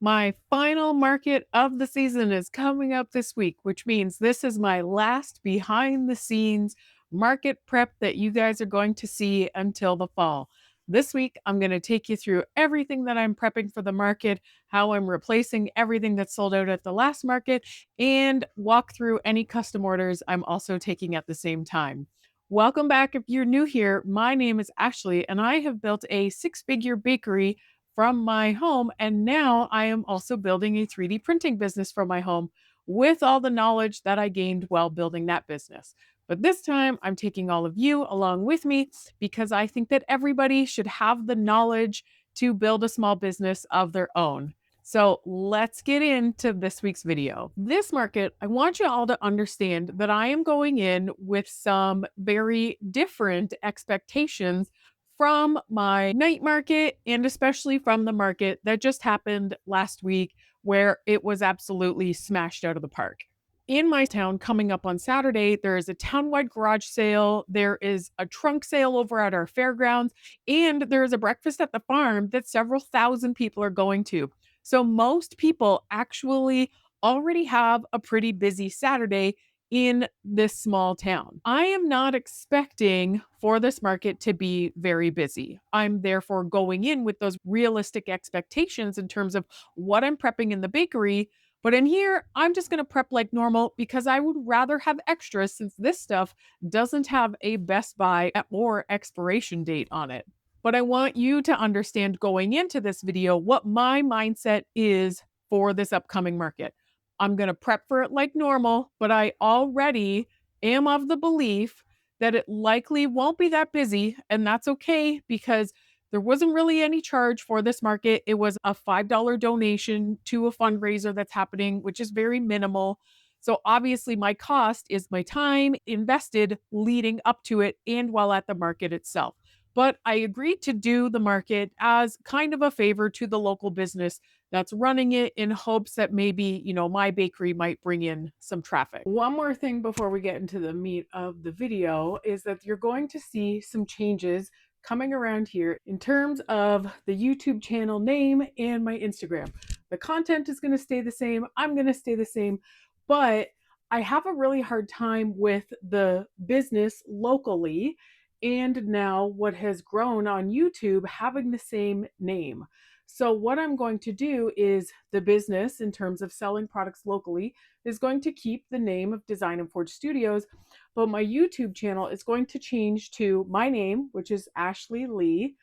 My final market of the season is coming up this week, which means this is my last behind the scenes market prep that you guys are going to see until the fall. This week, I'm going to take you through everything that I'm prepping for the market, how I'm replacing everything that sold out at the last market, and walk through any custom orders I'm also taking at the same time. Welcome back. If you're new here, my name is Ashley, and I have built a six-figure bakery from my home. And now I am also building a 3D printing business from my home with all the knowledge that I gained while building that business. But this time, I'm taking all of you along with me because I think that everybody should have the knowledge to build a small business of their own. So let's get into this week's video. This market, I want you all to understand that I am going in with some very different expectations from my night market and especially from the market that just happened last week where it was absolutely smashed out of the park. In my town, coming up on Saturday, there is a townwide garage sale. There is a trunk sale over at our fairgrounds, and there is a breakfast at the farm that several thousand people are going to. So, most people actually already have a pretty busy Saturday in this small town. I am not expecting for this market to be very busy. I'm therefore going in with those realistic expectations in terms of what I'm prepping in the bakery. But in here, I'm just going to prep like normal because I would rather have extras since this stuff doesn't have a best buy or expiration date on it. But I want you to understand going into this video what my mindset is for this upcoming market. I'm going to prep for it like normal, but I already am of the belief that it likely won't be that busy. And that's okay because there wasn't really any charge for this market. It was a $5 donation to a fundraiser that's happening, which is very minimal. So obviously, my cost is my time invested leading up to it and while at the market itself. But I agreed to do the market as kind of a favor to the local business that's running it in hopes that maybe, my bakery might bring in some traffic. One more thing before we get into the meat of the video is that you're going to see some changes coming around here in terms of the YouTube channel name and my Instagram. The content is going to stay the same. I'm going to stay the same, but I have a really hard time with the business locally and now what has grown on YouTube having the same name. So, what I'm going to do is the business, in terms of selling products locally, is going to keep the name of Design and Forge Studios, but my YouTube channel is going to change to my name, which is Ashley Lee,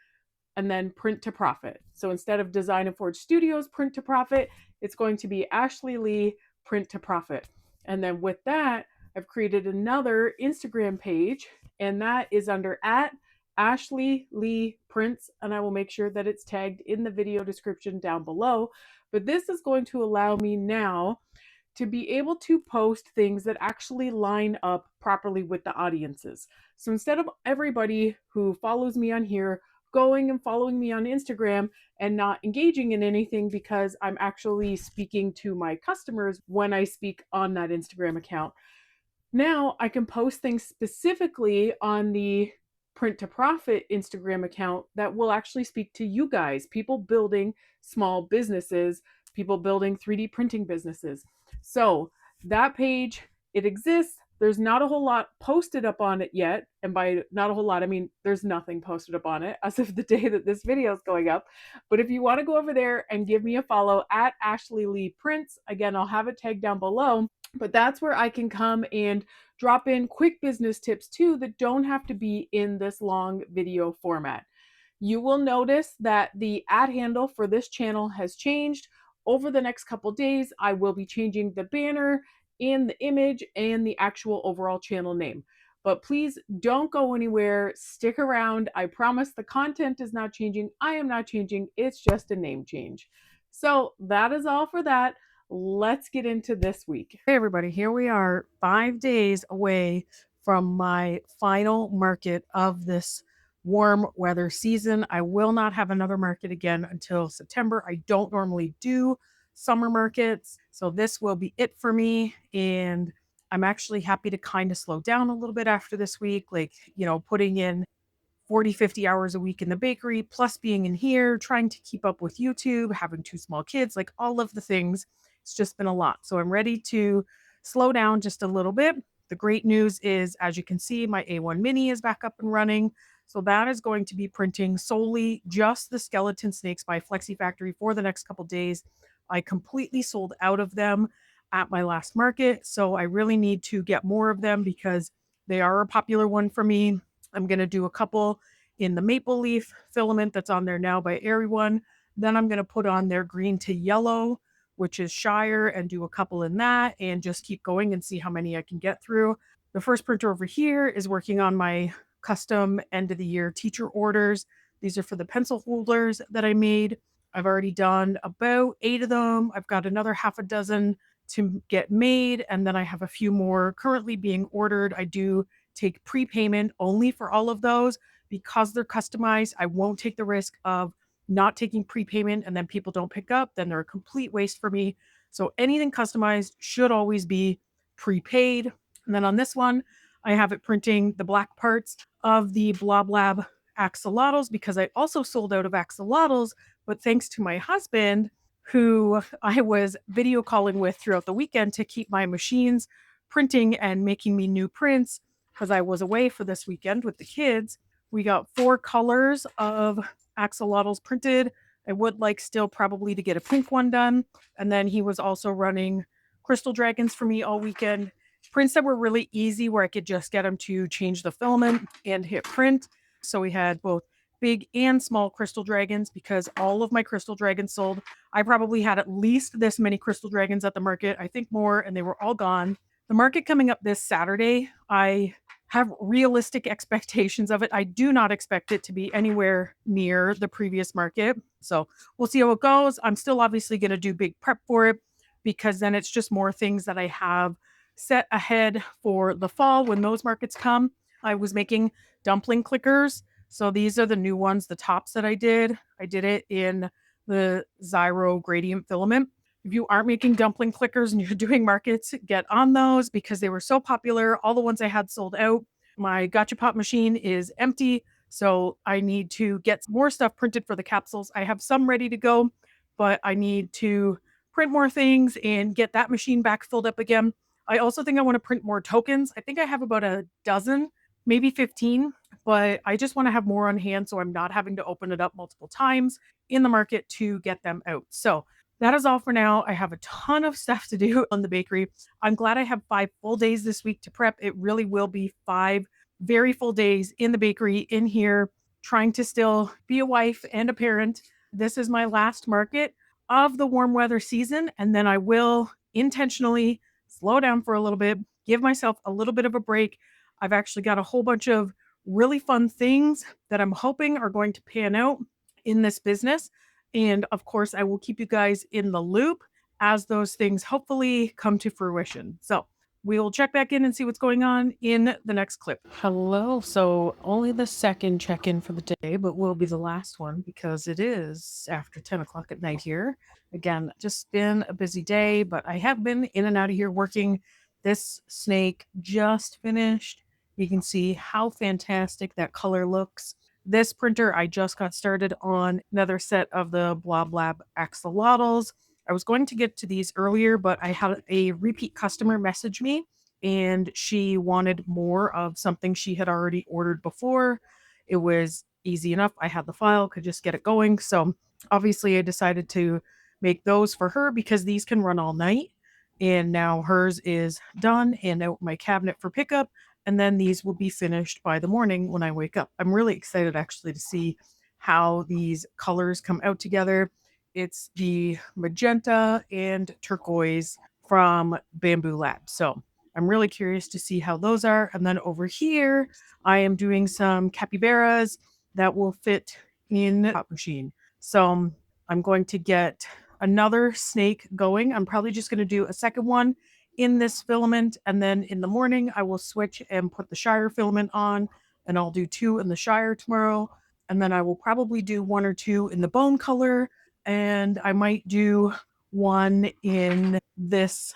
and then Print to Profit. So, instead of Design and Forge Studios Print to Profit, it's going to be Ashley Lee Print to Profit. And then with that, I've created another Instagram page, and that is under at Ashley Lee Prints, and I will make sure that it's tagged in the video description down below. But this is going to allow me now to be able to post things that actually line up properly with the audiences. So instead of everybody who follows me on here going and following me on Instagram and not engaging in anything because I'm actually speaking to my customers when I speak on that Instagram account, now I can post things specifically on the Print to Profit Instagram account that will actually speak to you guys, people building small businesses, people building 3D printing businesses. So that page, it exists. There's not a whole lot posted up on it yet. And by not a whole lot, I mean there's nothing posted up on it as of the day that this video is going up. But if you want to go over there and give me a follow at Ashley Lee Prints, again, I'll have it tagged down below. But that's where I can come and drop in quick business tips too that don't have to be in this long video format. You will notice that the ad handle for this channel has changed. Over the next couple days, I will be changing the banner and the image and the actual overall channel name. But please don't go anywhere. Stick around. I promise the content is not changing. I am not changing. It's just a name change. So that is all for that. Let's get into this week. Hey, everybody, here we are 5 days away from my final market of this warm weather season. I will not have another market again until September. I don't normally do summer markets, so this will be it for me. And I'm actually happy to kind of slow down a little bit after this week, like, putting in 40, 50 hours a week in the bakery, plus being in here, trying to keep up with YouTube, having two small kids, like all of the things. It's just been a lot. So I'm ready to slow down just a little bit. The great news is, as you can see, my A1 Mini is back up and running. So that is going to be printing solely just the skeleton snakes by Flexi Factory for the next couple days. I completely sold out of them at my last market. So I really need to get more of them because they are a popular one for me. I'm going to do a couple in the maple leaf filament that's on there now by Everyone. Then I'm going to put on their green to yellow, which is Shire, and do a couple in that and just keep going and see how many I can get through. The first printer over here is working on my custom end of the year teacher orders. These are for the pencil holders that I made. I've already done about 8 of them. I've got another half a dozen to get made, and then I have a few more currently being ordered. I do take prepayment only for all of those because they're customized. I won't take the risk of not taking prepayment and then people don't pick up, then they're a complete waste for me. So anything customized should always be prepaid. And then on this one, I have it printing the black parts of the Blob Lab axolotls because I also sold out of axolotls, but thanks to my husband, who I was video calling with throughout the weekend to keep my machines printing and making me new prints because I was away for this weekend with the kids. We got 4 colors of axolotls printed. I would like still probably to get a pink one done. And then he was also running crystal dragons for me all weekend. Prints that were really easy where I could just get him to change the filament and hit print. So we had both big and small crystal dragons because all of my crystal dragons sold. I probably had at least this many crystal dragons at the market, I think more, and they were all gone. The market coming up this Saturday, I have realistic expectations of it. I do not expect it to be anywhere near the previous market. So we'll see how it goes. I'm still obviously going to do big prep for it because then it's just more things that I have set ahead for the fall when those markets come. I was making dumpling clickers. So these are the new ones, the tops that I did. I did it in the Zyro gradient filament. If you aren't making dumpling clickers and you're doing markets, get on those because they were so popular. All the ones I had sold out. My GachaPop machine is empty, so I need to get more stuff printed for the capsules. I have some ready to go, but I need to print more things and get that machine back filled up again. I also think I want to print more tokens. I think I have about a dozen, maybe 15, but I just want to have more on hand so I'm not having to open it up multiple times in the market to get them out. So that is all for now. I have a ton of stuff to do on the bakery. I'm glad I have 5 full days this week to prep. It really will be 5 very full days in the bakery, in here, trying to still be a wife and a parent. This is my last market of the warm weather season, and then I will intentionally slow down for a little bit, give myself a little bit of a break. I've actually got a whole bunch of really fun things that I'm hoping are going to pan out in this business. And of course, I will keep you guys in the loop as those things hopefully come to fruition. So we will check back in and see what's going on in the next clip. Hello. So only the second check-in for the day, but will be the last one because it is after 10 o'clock at night here. Again, just been a busy day, but I have been in and out of here working. This snake just finished. You can see how fantastic that color looks. This printer, I just got started on another set of the Blob Lab axolotls. I was going to get to these earlier, but I had a repeat customer message me and she wanted more of something she had already ordered before. It was easy enough. I had the file, could just get it going. So obviously I decided to make those for her because these can run all night. And now hers is done and out my cabinet for pickup. And then these will be finished by the morning when I wake up. I'm really excited actually to see how these colors come out together. It's the magenta and turquoise from Bamboo Lab. So I'm really curious to see how those are. And then over here, I am doing some capybaras that will fit in the machine. So I'm going to get another snake going. I'm probably just going to do a second one in this filament, and then in the morning I will switch and put the Shire filament on, and I'll do 2 in the Shire tomorrow, and then I will probably do 1 or 2 in the bone color, and I might do 1 in this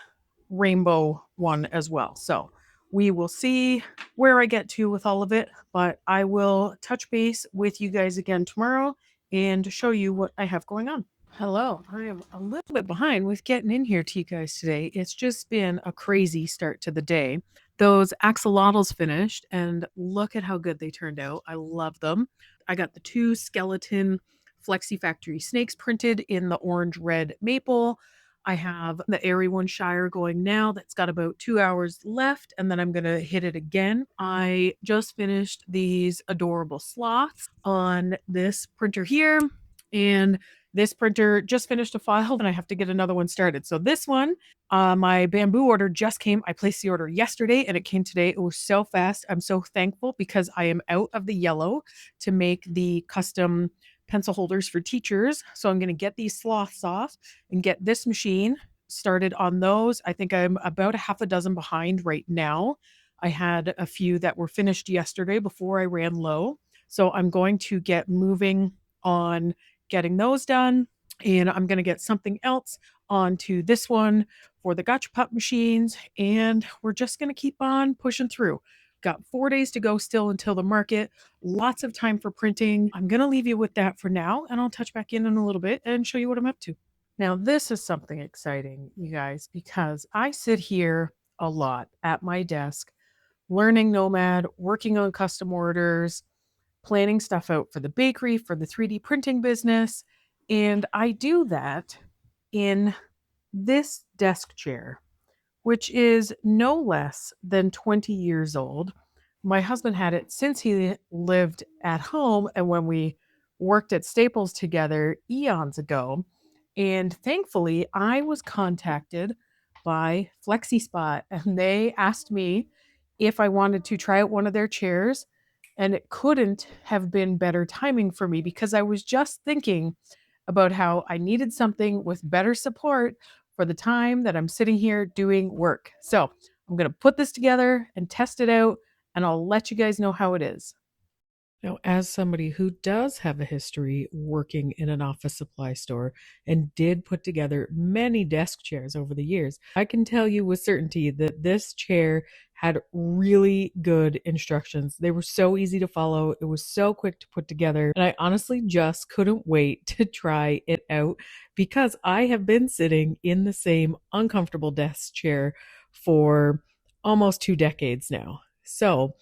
rainbow one as well. So we will see where I get to with all of it, but I will touch base with you guys again tomorrow and show you what I have going on. Hello. I am a little bit behind with getting in here to you guys today. It's just been a crazy start to the day. Those axolotls finished, and look at how good they turned out. I love them. I got the two skeleton Flexi Factory snakes printed in the orange red maple. I have the Airy One Shire going now. That's got about 2 hours left, and then I'm going to hit it again. I just finished these adorable sloths on this printer here, and this printer just finished a file, and I have to get another one started. So this one, my bamboo order just came. I placed the order yesterday, and it came today. It was so fast. I'm so thankful because I am out of the yellow to make the custom pencil holders for teachers. So I'm going to get these sloths off and get this machine started on those. I think I'm about a half a dozen behind right now. I had a few that were finished yesterday before I ran low. So I'm going to get moving on getting those done. And I'm going to get something else onto this one for the GachaPop machines. And we're just going to keep on pushing through. Got 4 days to go still until the market. Lots of time for printing. I'm going to leave you with that for now, and I'll touch back in a little bit and show you what I'm up to. Now, this is something exciting, you guys, because I sit here a lot at my desk, learning Nomad, working on custom orders, planning stuff out for the bakery, for the 3D printing business. And I do that in this desk chair, which is no less than 20 years old. My husband had it since he lived at home and when we worked at Staples together eons ago. And thankfully, I was contacted by FlexiSpot and they asked me if I wanted to try out one of their chairs. And it couldn't have been better timing for me because I was just thinking about how I needed something with better support for the time that I'm sitting here doing work. So I'm going to put this together and test it out, and I'll let you guys know how it is. Now, as somebody who does have a history working in an office supply store and did put together many desk chairs over the years, I can tell you with certainty that this chair had really good instructions. They were so easy to follow. It was so quick to put together. And I honestly just couldn't wait to try it out because I have been sitting in the same uncomfortable desk chair for almost 2 decades now. So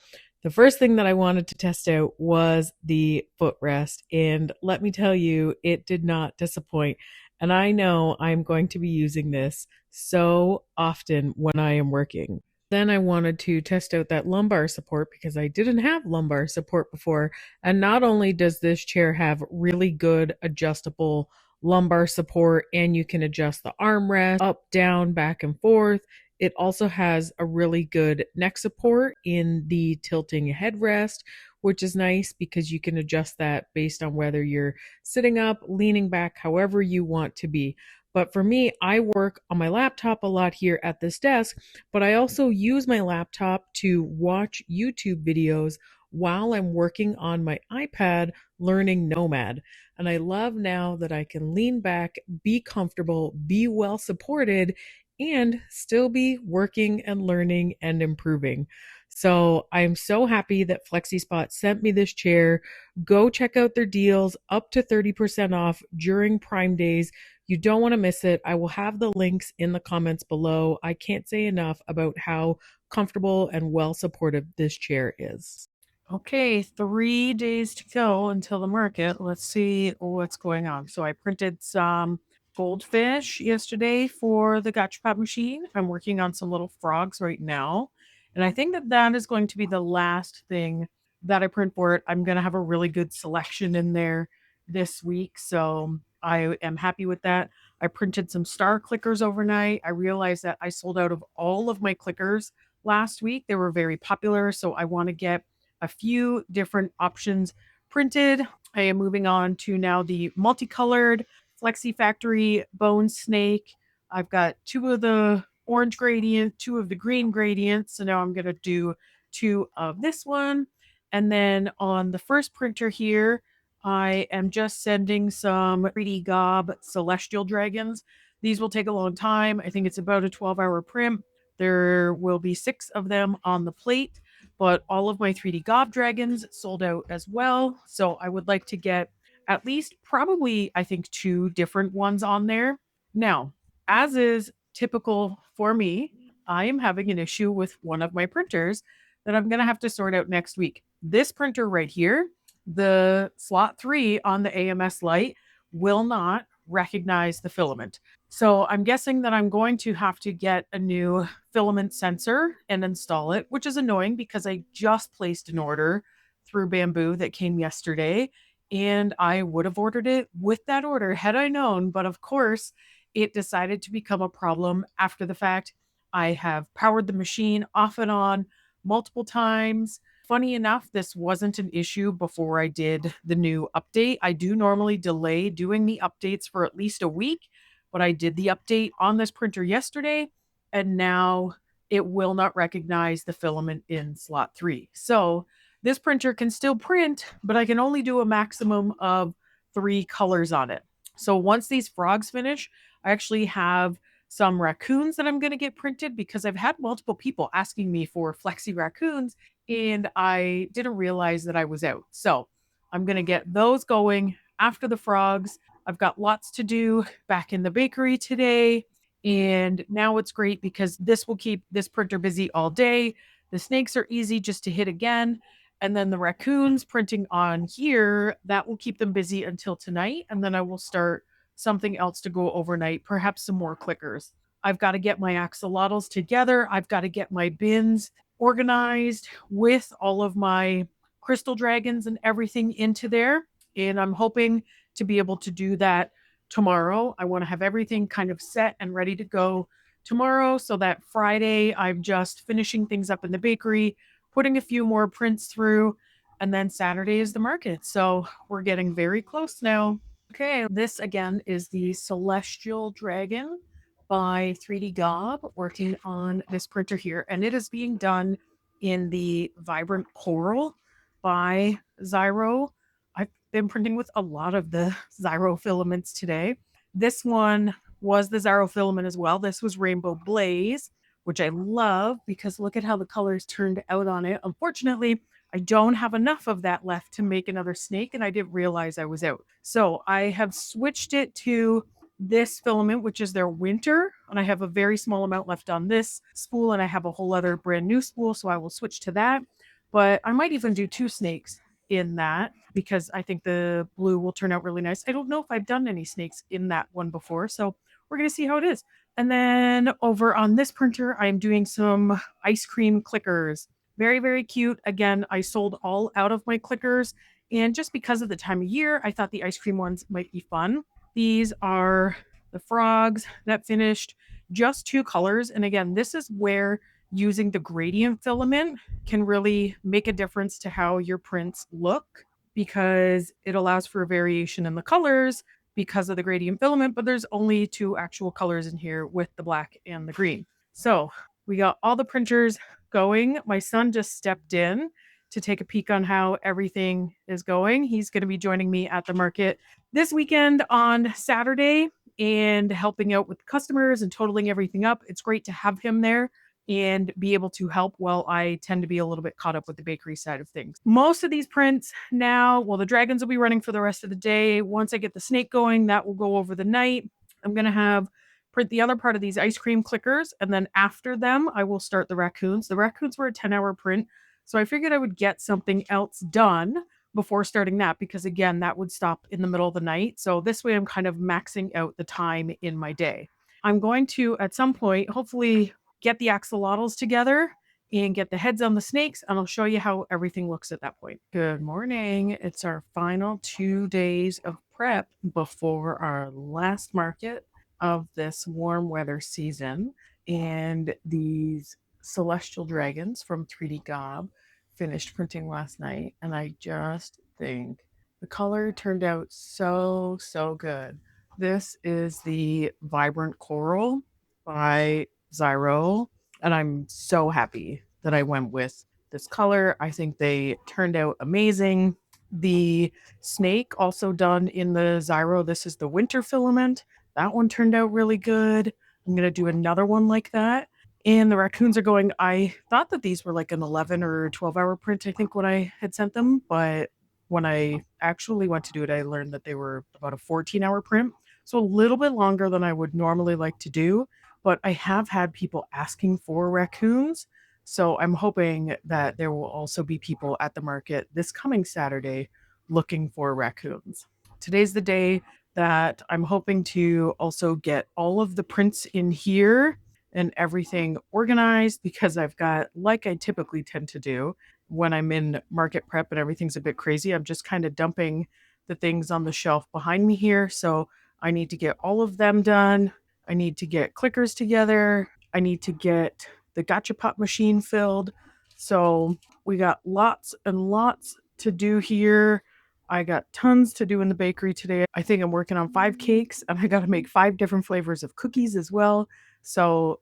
the first thing that I wanted to test out was the footrest. And let me tell you, it did not disappoint. And I know I'm going to be using this so often when I am working. Then I wanted to test out that lumbar support because I didn't have lumbar support before. And not only does this chair have really good adjustable lumbar support and you can adjust the armrest up, down, back, and forth. It also has a really good neck support in the tilting headrest, which is nice because you can adjust that based on whether you're sitting up, leaning back, however you want to be. But for me, I work on my laptop a lot here at this desk, but I also use my laptop to watch YouTube videos while I'm working on my iPad learning Nomad. And I love now that I can lean back, be comfortable, be well supported, and still be working and learning and improving. So I'm so happy that FlexiSpot sent me this chair. Go check out their deals up to 30% off during Prime Days. You don't want to miss it. I will have the links in the comments below. I can't say enough about how comfortable and well supported this chair is. Okay, 3 days to go until the market. Let's see what's going on. So I printed some goldfish yesterday for the GachaPop machine. I'm working on some little frogs right now. And I think that that is going to be the last thing that I print for it. I'm going to have a really good selection in there this week. So I am happy with that. I printed some star clickers overnight. I realized that I sold out of all of my clickers last week. They were very popular. So I want to get a few different options printed. I am moving on to now the multicolored Flexi Factory bone snake. I've got two of the orange gradient, two of the green gradient. So now I'm going to do two of this one. And then on the first printer here, I am just sending some 3D Gob celestial dragons. These will take a long time. I think it's about a 12-hour print. There will be 6 of them on the plate, but all of my 3D Gob dragons sold out as well. So I would like to get at least probably, I think, 2 different ones on there. Now, as is typical for me, I am having an issue with one of my printers that I'm going to have to sort out next week. This printer right here, the slot 3 on the AMS light, will not recognize the filament. So I'm guessing that I'm going to have to get a new filament sensor and install it, which is annoying because I just placed an order through Bamboo that came yesterday and I would have ordered it with that order had I known. But of course, it decided to become a problem after the fact. I have powered the machine off and on multiple times. Funny enough, this wasn't an issue before I did the new update. I do normally delay doing the updates for at least a week, but I did the update on this printer yesterday, and now it will not recognize the filament in slot 3. So this printer can still print, but I can only do a maximum of 3 colors on it. So once these frogs finish, I actually have some raccoons that I'm going to get printed because I've had multiple people asking me for flexi raccoons and I didn't realize that I was out. So I'm going to get those going after the frogs. I've got lots to do back in the bakery today. And now it's great because this will keep this printer busy all day. The snakes are easy just to hit again. And then the raccoons printing on here, that will keep them busy until tonight. And then I will start something else to go overnight, perhaps some more clickers. I've got to get my axolotls together. I've got to get my bins organized with all of my crystal dragons and everything into there. And I'm hoping to be able to do that tomorrow. I want to have everything kind of set and ready to go tomorrow so that Friday I'm just finishing things up in the bakery, putting a few more prints through, and then Saturday is the market. So we're getting very close now. Okay, this again is the Celestial Dragon by 3D Gob working on this printer here, and it is being done in the Vibrant Coral by Zyro. I've been printing with a lot of the Zyro filaments today. This one was the Zyro filament as well. This was Rainbow Blaze, which I love because look at how the colors turned out on it. Unfortunately, I don't have enough of that left to make another snake, and I didn't realize I was out. So I have switched it to this filament, which is their winter, and I have a very small amount left on this spool, and I have a whole other brand new spool, so I will switch to that. But I might even do 2 snakes in that because I think the blue will turn out really nice. I don't know if I've done any snakes in that one before, so we're going to see how it is. And then over on this printer, I'm doing some ice cream clickers. Very, very cute. Again, I sold all out of my clickers. And just because of the time of year, I thought the ice cream ones might be fun. These are the frogs that finished just 2 colors. And again, this is where using the gradient filament can really make a difference to how your prints look because it allows for a variation in the colors because of the gradient filament, but there's only 2 actual colors in here with the black and the green. So we got all the printers going. My son just stepped in to take a peek on how everything is going. He's going to be joining me at the market this weekend on Saturday and helping out with customers and totaling everything up. It's great to have him there and be able to help while I tend to be a little bit caught up with the bakery side of things. Most of these prints now, well, the dragons will be running for the rest of the day. Once I get the snake going, that will go over the night. I'm going to have print the other part of these ice cream clickers, and then after them, I will start the raccoons. The raccoons were a 10-hour print, so I figured I would get something else done before starting that because, again, that would stop in the middle of the night. So this way I'm kind of maxing out the time in my day. I'm going to, at some point, hopefully get the axolotls together and get the heads on the snakes, and I'll show you how everything looks at that point. Good morning. It's our final 2 days of prep before our last market of this warm weather season, and these celestial dragons from 3D Gob finished printing last night, and I just think the color turned out so good. This is the Vibrant Coral by Zyro, and I'm so happy that I went with this color. I think they turned out amazing. The snake also done in the Zyro. This is the winter filament. That one turned out really good. I'm going to do another one like that. And the raccoons are going, I thought that these were like an 11 or 12-hour print, I think, when I had sent them. But when I actually went to do it, I learned that they were about a 14-hour print. So a little bit longer than I would normally like to do. But I have had people asking for raccoons. So I'm hoping that there will also be people at the market this coming Saturday looking for raccoons. Today's the day that I'm hoping to also get all of the prints in here and everything organized because I've got, like I typically tend to do when I'm in market prep and everything's a bit crazy, I'm just kind of dumping the things on the shelf behind me here. So I need to get all of them done. I need to get clickers together. I need to get the GachaPop machine filled. So we got lots and lots to do here. I got tons to do in the bakery today. I think I'm working on 5 cakes and I got to make 5 different flavors of cookies as well. So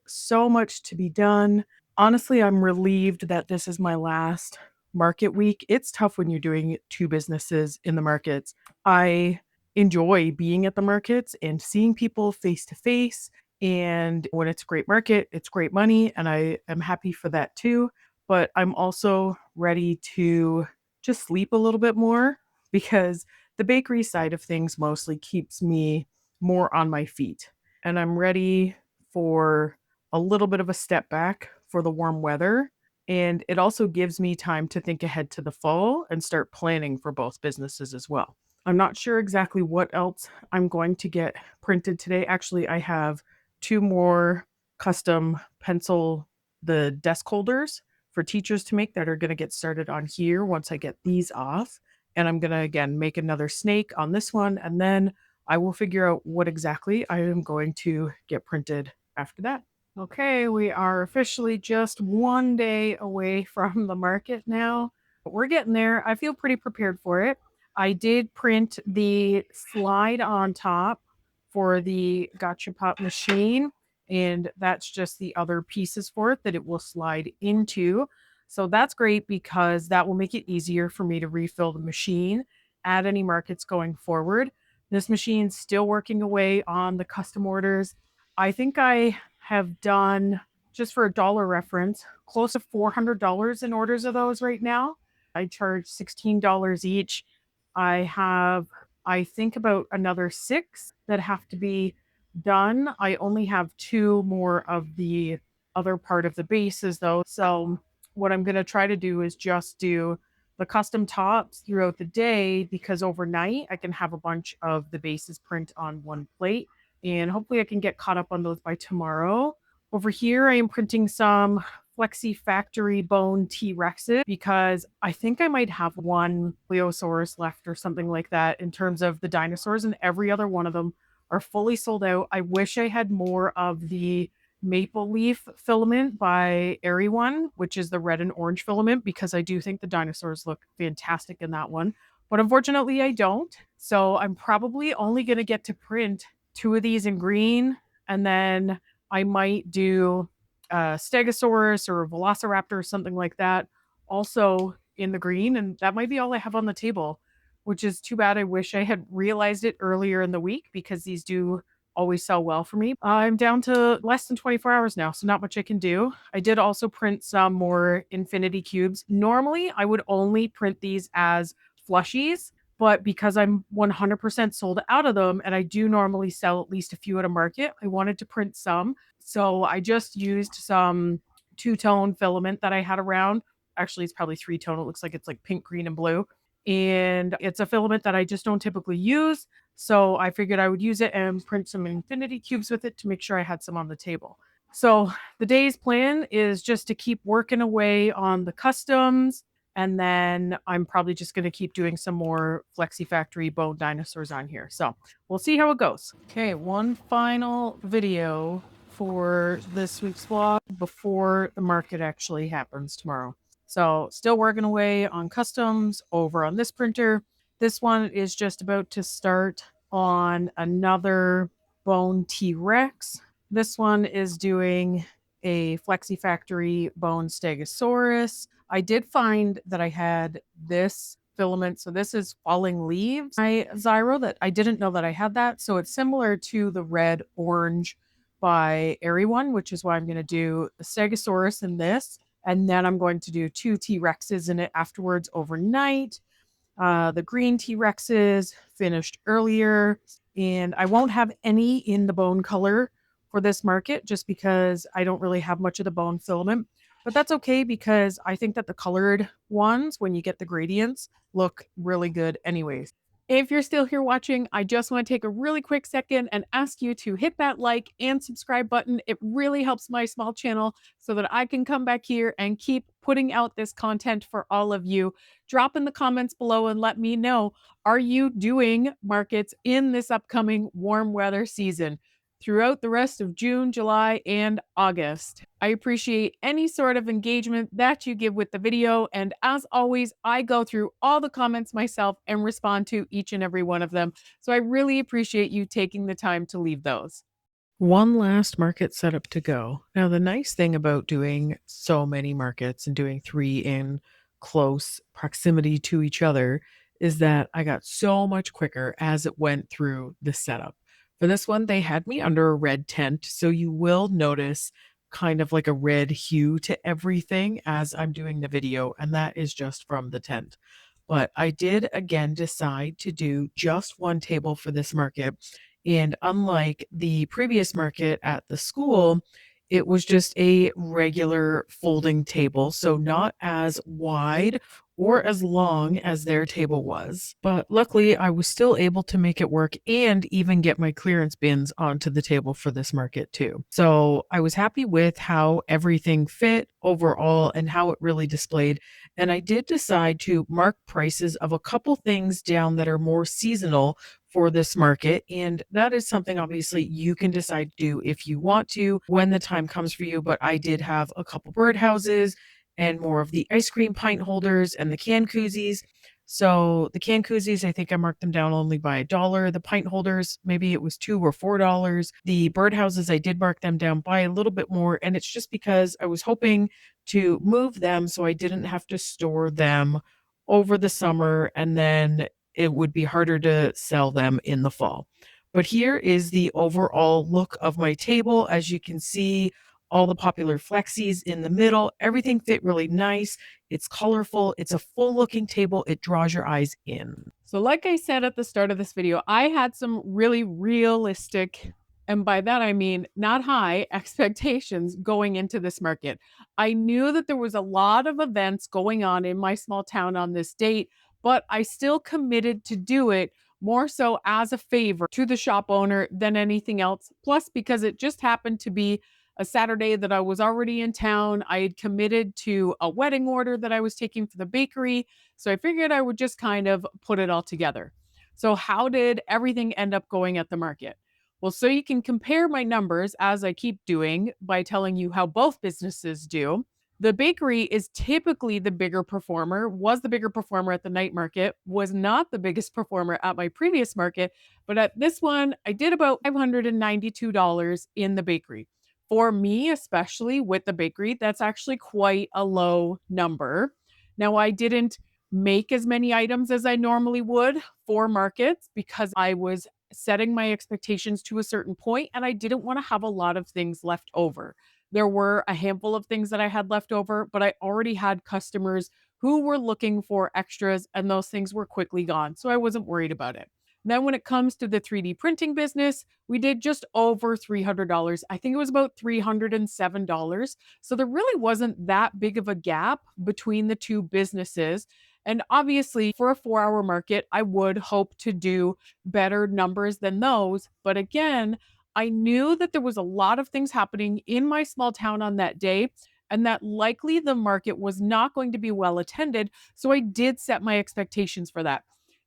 much to be done. Honestly, I'm relieved that this is my last market week. It's tough when you're doing 2 businesses in the markets. I enjoy being at the markets and seeing people face to face. And when it's a great market, it's great money. And I am happy for that too. But I'm also ready to just sleep a little bit more because the bakery side of things mostly keeps me more on my feet. And I'm ready for a little bit of a step back for the warm weather. And it also gives me time to think ahead to the fall and start planning for both businesses as well. I'm not sure exactly what else I'm going to get printed today. Actually, I have 2 more custom pencil, the desk holders for teachers to make that are going to get started on here once I get these off. And I'm going to, again, make another snake on this one. And then I will figure out what exactly I am going to get printed after that. Okay, we are officially just 1 day away from the market now. But we're getting there. I feel pretty prepared for it. I did print the slide on top for the GachaPop machine, and that's just the other pieces for it that it will slide into. So that's great because that will make it easier for me to refill the machine at any markets going forward. This machine's still working away on the custom orders. I think I have done, just for a dollar reference, close to $400 in orders of those right now. I charge $16 each. I have, I think, about another 6 that have to be done. I only have 2 more of the other part of the bases though. So what I'm going to try to do is just do the custom tops throughout the day because overnight I can have a bunch of the bases print on one plate and hopefully I can get caught up on those by tomorrow. Over here, I am printing some Flexi Factory Bone T-Rexes because I think I might have one Pleosaurus left or something like that in terms of the dinosaurs, and every other one of them are fully sold out. I wish I had more of the Maple Leaf filament by Airy One, which is the red and orange filament, because I do think the dinosaurs look fantastic in that one. But unfortunately, I don't. So I'm probably only going to get to print 2 of these in green, and then I might do a Stegosaurus or a Velociraptor or something like that also in the green, and that might be all I have on the table, which is too bad. I wish I had realized it earlier in the week because these do always sell well for me. I'm down to less than 24 hours now, so not much I can do. I did also print some more infinity cubes. Normally, I would only print these as plushies, but because I'm 100% sold out of them and I do normally sell at least a few at a market, I wanted to print some. So I just used some 2-tone filament that I had around. Actually, it's probably 3-tone. It looks like it's like pink, green, and blue. And it's a filament that I just don't typically use. So I figured I would use it and print some infinity cubes with it to make sure I had some on the table. So the day's plan is just to keep working away on the customs, and then I'm probably just going to keep doing some more Flexi Factory bone dinosaurs on here. So we'll see how it goes. Okay, one final video for this week's vlog before the market actually happens tomorrow. So still working away on customs over on this printer. This one is just about to start on another bone T-Rex. This one is doing a Flexi Factory bone Stegosaurus. I did find that I had this filament. So this is Falling Leaves, my Zyro, that I didn't know that I had that. So it's similar to the red orange by everyone, which is why I'm going to do a Stegosaurus in this. And then I'm going to do two T Rexes in it afterwards overnight. The green T Rexes finished earlier, and I won't have any in the bone color for this market just because I don't really have much of the bone filament. But that's okay because I think that the colored ones, when you get the gradients, look really good anyways. If you're still here watching, I just want to take a really quick second and ask you to hit that like and subscribe button. It really helps my small channel so that I can come back here and keep putting out this content for all of you. Drop in the comments below and let me know, are you doing markets in this upcoming warm weather season? Throughout the rest of June, July, and August. I appreciate any sort of engagement that you give with the video. And as always, I go through all the comments myself and respond to each and every one of them. So I really appreciate you taking the time to leave those. One last market setup to go. Now, the nice thing about doing so many markets and doing three in close proximity to each other is that I got so much quicker as it went through the setup. For this one, they had me under a red tent, so you will notice kind of like a red hue to everything as I'm doing the video, and that is just from the tent. But I did again decide to do just one table for this market. And unlike the previous market at the school, it was just a regular folding table. So not as wide or as long as their table was. But luckily, I was still able to make it work and even get my clearance bins onto the table for this market too. So I was happy with how everything fit overall and how it really displayed. And I did decide to mark prices of a couple things down that are more seasonal for this market. And that is something obviously you can decide to do if you want to when the time comes for you. But I did have a couple birdhouses and more of the ice cream pint holders and the can koozies. So the can koozies, I think I marked them down only by $1. The pint holders, maybe it was $2 or $4. The birdhouses, I did mark them down by a little bit more. And it's just because I was hoping to move them so I didn't have to store them over the summer and then it would be harder to sell them in the fall. But here is the overall look of my table. As you can see, all the popular flexies in the middle, everything fit really nice. It's colorful. It's a full looking table. It draws your eyes in. So like I said at the start of this video, I had some really realistic, and by that I mean not high expectations going into this market. I knew that there was a lot of events going on in my small town on this date, but I still committed to do it more so as a favor to the shop owner than anything else. Plus, because it just happened to be a Saturday that I was already in town. I had committed to a wedding order that I was taking for the bakery. So I figured I would just kind of put it all together. So, how did everything end up going at the market? Well, so you can compare my numbers as I keep doing by telling you how both businesses do. The bakery is typically the bigger performer, was the bigger performer at the night market, was not the biggest performer at my previous market, but at this one, I did about $592 in the bakery. For me, especially with the bakery, that's actually quite a low number. Now, I didn't make as many items as I normally would for markets because I was setting my expectations to a certain point and I didn't want to have a lot of things left over. There were a handful of things that I had left over, but I already had customers who were looking for extras and those things were quickly gone. So I wasn't worried about it. Then, when it comes to the 3D printing business, we did just over $300. I think it was about $307. So there really wasn't that big of a gap between the two businesses. And obviously, for a 4 hour market, I would hope to do better numbers than those. But again, I knew that there was a lot of things happening in my small town on that day, and that likely the market was not going to be well attended. So I did set my expectations for that.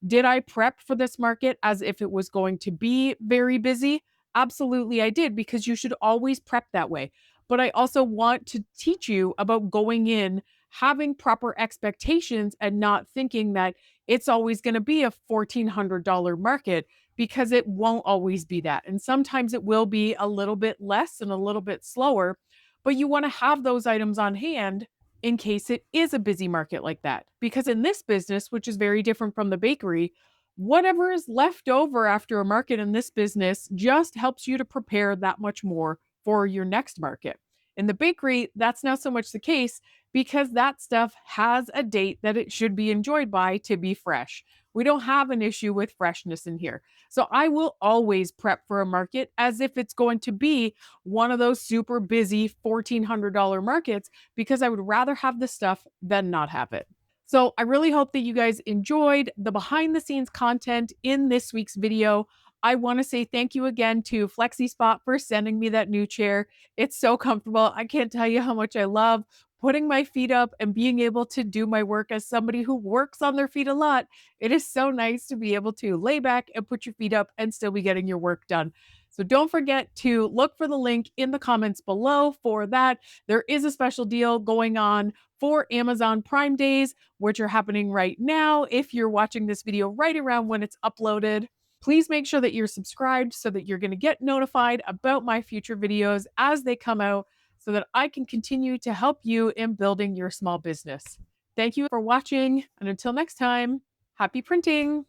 Did I prep for this market as if it was going to be very busy? Absolutely, I did, because you should always prep that way. But I also want to teach you about going in, having proper expectations, and not thinking that it's always going to be a $1,400 market because it won't always be that. And sometimes it will be a little bit less and a little bit slower, but you want to have those items on hand in case it is a busy market like that. Because in this business, which is very different from the bakery, whatever is left over after a market in this business just helps you to prepare that much more for your next market. In the bakery, that's not so much the case because that stuff has a date that it should be enjoyed by to be fresh. We don't have an issue with freshness in here. So I will always prep for a market as if it's going to be one of those super busy $1,400 markets because I would rather have the stuff than not have it. So I really hope that you guys enjoyed the behind the scenes content in this week's video. I want to say thank you again to FlexiSpot for sending me that new chair. It's so comfortable. I can't tell you how much I love putting my feet up and being able to do my work as somebody who works on their feet a lot. It is so nice to be able to lay back and put your feet up and still be getting your work done. So don't forget to look for the link in the comments below for that. There is a special deal going on for Amazon Prime Days, which are happening right now. If you're watching this video right around when it's uploaded, please make sure that you're subscribed so that you're going to get notified about my future videos as they come out so that I can continue to help you in building your small business. Thank you for watching, and until next time, happy printing!